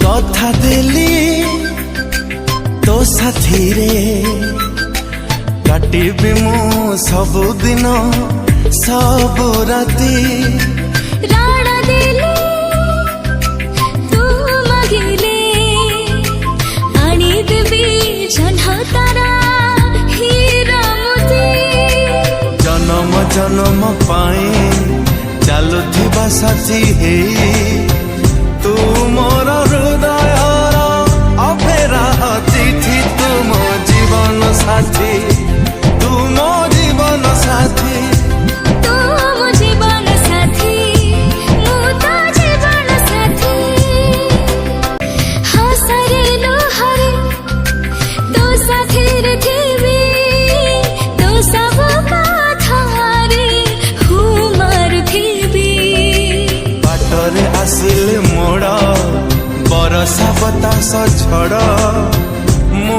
कथा देली तो साथी रे काटिबी मु सबुदिन सब राती राणा देली तू मागिले आनी देवी जन्ह तारा हीरा मोती जन्म जन्म पाए चालुथिबा साथी हे तू मोर हृदय अफेरा अतिथि तू मो जीवन साथी तू मो जीवन साथी तू मो जीवन साथी मु तो जीवन साथी हसरे लोहरे तो साथी रे थीबी तो सब कथारे हुमर थीबी बाटरे आसिले मोड़ बरसा बतास झड़ मु